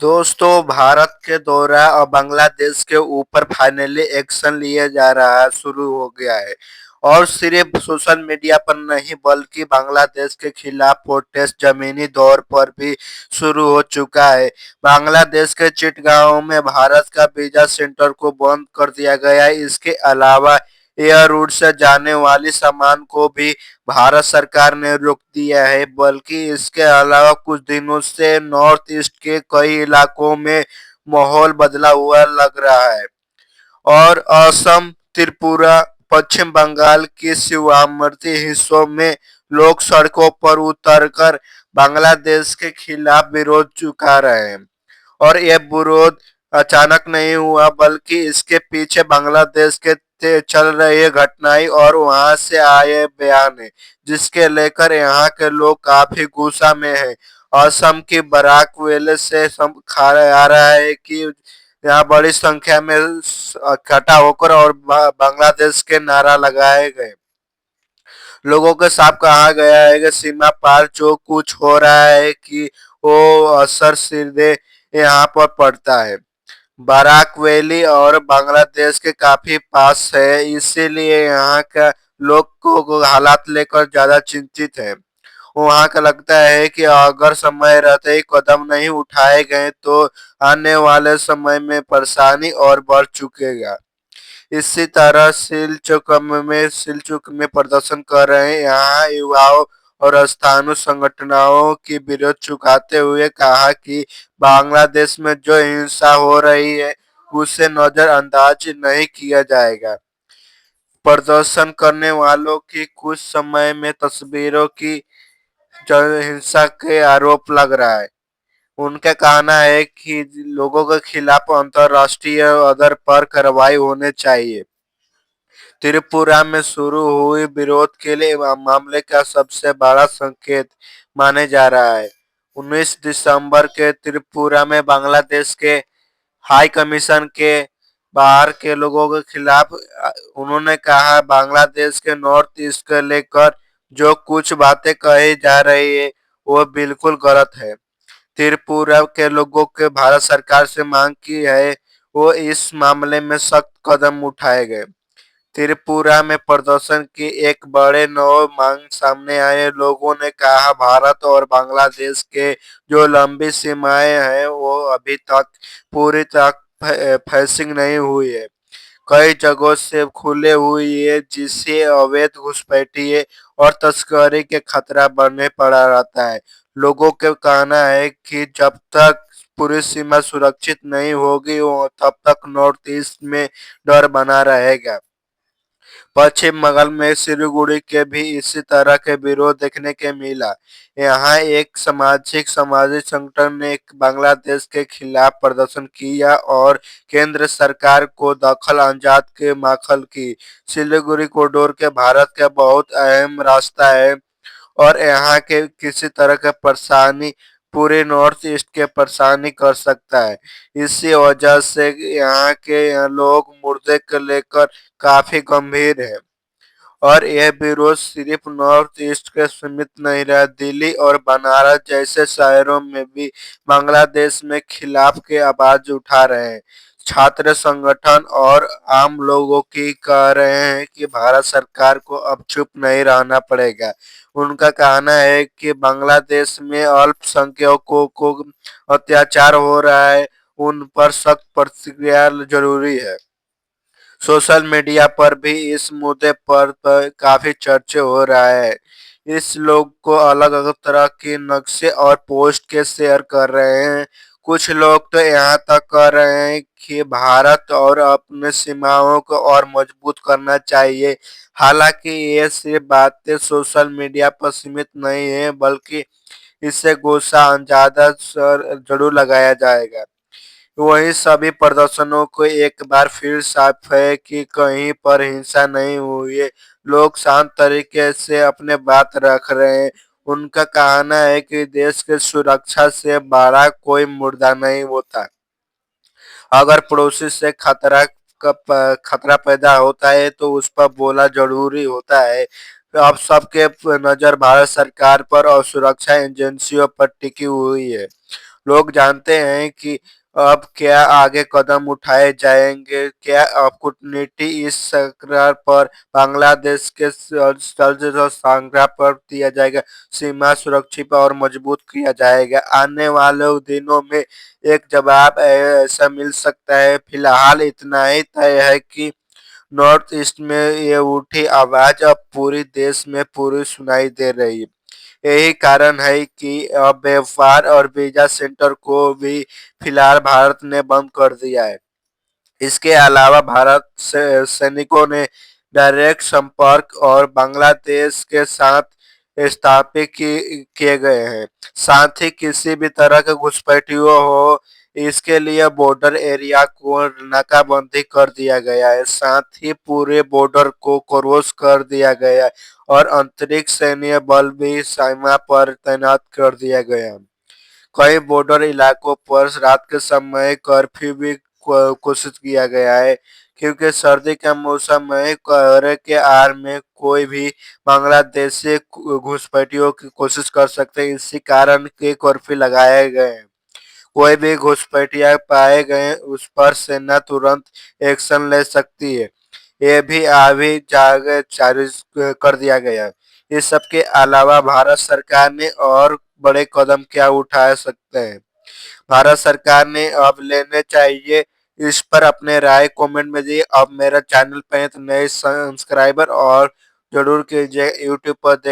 दोस्तों, भारत के दौरा और बांग्लादेश के ऊपर फाइनली एक्शन लिया जा रहा है, शुरू हो गया है। और सिर्फ सोशल मीडिया पर नहीं बल्कि बांग्लादेश के खिलाफ प्रोटेस्ट जमीनी दौर पर भी शुरू हो चुका है। बांग्लादेश के चिटगांव में भारत का वीजा सेंटर को बंद कर दिया गया है। इसके अलावा एयर रूट से जाने वाली सामान को भी भारत सरकार ने रोक दिया है। बल्कि इसके अलावा कुछ दिनों से नॉर्थ ईस्ट के कई इलाकों में माहौल बदला हुआ लग रहा है और असम, त्रिपुरा, पश्चिम बंगाल के सीमावर्ती हिस्सों में लोग सड़कों पर उतरकर बांग्लादेश के खिलाफ विरोध जुटा रहे हैं। और यह विरोध अचानक नहीं हुआ बल्कि इसके पीछे बांग्लादेश के चल रही घटनाएं और वहां से आए बयान है, जिसके लेकर यहाँ के लोग काफी गुस्सा में हैं। असम की बराक वेले से खा आ रहा है कि यहाँ बड़ी संख्या में इकट्ठा होकर और बांग्लादेश के नारा लगाए गए। लोगों के साफ कहा गया है कि सीमा पार जो कुछ हो रहा है कि वो असर सीधे यहाँ पर पड़ता है। बाराक वैली और बांग्लादेश के काफी पास है, इसीलिए यहाँ का लोग को हालात लेकर ज्यादा चिंतित है। वहाँ का लगता है कि अगर समय रहते ही कदम नहीं उठाए गए तो आने वाले समय में परेशानी और बढ़ चुकेगा। इसी तरह सिलचुक में प्रदर्शन कर रहे यहाँ युवाओं और स्थानीय संगठनों की विरोध चुकाते हुए कहा कि बांग्लादेश में जो हिंसा हो रही है उसे नजरअंदाज नहीं किया जाएगा। प्रदर्शन करने वालों की कुछ समय में तस्वीरों की हिंसा के आरोप लग रहा है। उनका कहना है कि लोगों के खिलाफ अंतर्राष्ट्रीय स्तर पर कार्रवाई होनी चाहिए। त्रिपुरा में शुरू हुए विरोध के लिए मामले का सबसे बड़ा संकेत माने जा रहा है। 19 दिसंबर के त्रिपुरा में बांग्लादेश के हाई कमीशन के बाहर के लोगों के खिलाफ उन्होंने कहा बांग्लादेश के नॉर्थ ईस्ट को लेकर जो कुछ बातें कही जा रही है वो बिल्कुल गलत है। त्रिपुरा के लोगों के भारत सरकार से मांग की है वो इस मामले में सख्त कदम उठाए गए। त्रिपुरा में प्रदर्शन की एक बड़े नौ मांग सामने आए। लोगों ने कहा भारत और बांग्लादेश के जो लंबी सीमाएं हैं वो अभी तक पूरी तरह फेंसिंग नहीं हुई है। कई जगहों से खुले हुई है जिससे अवैध घुसपैठिए और तस्करी के खतरा बढ़ने पड़ा रहता है। लोगों का कहना है कि जब तक पूरी सीमा सुरक्षित नहीं होगी वो तब तक नॉर्थ ईस्ट में डर बना रहेगा। पश्चिम बंगाल में सिलीगुड़ी के भी इसी तरह के विरोध देखने के मिला। यहाँ एक सामाजिक संगठन ने बांग्लादेश के खिलाफ प्रदर्शन किया और केंद्र सरकार को दखल अंदाज के माखल की। सिलीगुड़ी कॉरिडोर के भारत का बहुत अहम रास्ता है और यहाँ के किसी तरह का परेशानी पूरे नॉर्थ ईस्ट के परेशानी कर सकता है। इसी वजह से यहाँ लोग मुद्दे को लेकर काफी गंभीर है। और यह विरोध सिर्फ नॉर्थ ईस्ट के सीमित नहीं रहा, दिल्ली और बनारस जैसे शहरों में भी बांग्लादेश में खिलाफ के आवाज उठा रहे हैं। छात्र संगठन और आम लोगों की कह रहे हैं कि भारत सरकार को अब चुप नहीं रहना पड़ेगा। उनका कहना है कि बांग्लादेश में अल्पसंख्यकों को अत्याचार हो रहा है, उन पर सख्त प्रतिक्रिया जरूरी है। सोशल मीडिया पर भी इस मुद्दे पर काफी चर्चा हो रहा है। इस लोग को अलग अलग तरह के नक्शे और पोस्ट के शेयर कर रहे हैं। कुछ लोग तो यहाँ तक कर रहे हैं कि भारत और अपने सीमाओं को और मजबूत करना चाहिए। हालांकि ये सिर्फ बातें सोशल मीडिया पर सीमित नहीं है बल्कि इससे गुस्सा अंदाजा जरूर लगाया जाएगा। वहीं सभी प्रदर्शनों को एक बार फिर साफ है कि कहीं पर हिंसा नहीं हुई है। लोग शांत तरीके से अपने बात रख रहे हैं। उनका कहना है कि देश की सुरक्षा से बड़ा कोई मुद्दा नहीं होता। अगर पड़ोसी से खतरा पैदा होता है तो उस पर बोला जरूरी होता है। अब सबके नजर भारत सरकार पर और सुरक्षा एजेंसियों पर टिकी हुई है। लोग जानते हैं कि अब क्या आगे कदम उठाए जाएंगे, क्या कूटनीति इस सरकार पर बांग्लादेश के संग्रह पर दिया जाएगा, सीमा सुरक्षित और मजबूत किया जाएगा। आने वाले दिनों में एक जवाब ऐसा मिल सकता है। फिलहाल इतना ही तय है कि नॉर्थ ईस्ट में ये उठी आवाज अब पूरी देश में पूरी सुनाई दे रही है। यही कारण है कि अब व्यापार और वीजा सेंटर को भी फिलहाल भारत ने बंद कर दिया है। इसके अलावा भारत से सैनिकों ने डायरेक्ट संपर्क और बांग्लादेश के साथ स्थापित किए गए हैं। साथ ही किसी भी तरह के घुसपैठियों हो, इसके लिए बॉर्डर एरिया को नाकाबंदी कर दिया गया है। साथ ही पूरे बॉर्डर को क्रॉस कर दिया गया है और अंतरिक्ष सैन्य बल भी सीमा पर तैनात कर दिया गया है। कई बॉर्डर इलाकों पर रात के समय कर्फ्यू भी घोषित किया गया है, क्योंकि सर्दी का मौसम में कोहरे के आड़ में कोई भी बांग्लादेशी घुसपैठियों की कोशिश कर सकते हैं। इसी कारण के कर्फ्यू लगाए गए हैं। कोई भी घुसपैठिया पाए गए उस पर सेना तुरंत एक्शन ले सकती है। ये भी अभी जारी कर दिया गया है। इस सब के अलावा भारत सरकार ने और बड़े कदम क्या उठा सकते हैं, भारत सरकार ने अब लेने चाहिए, इस पर अपने राय कमेंट में दिए। अब मेरा चैनल पे तो नए सब्सक्राइबर और जरूर कीजिए, यूट्यूब पर देख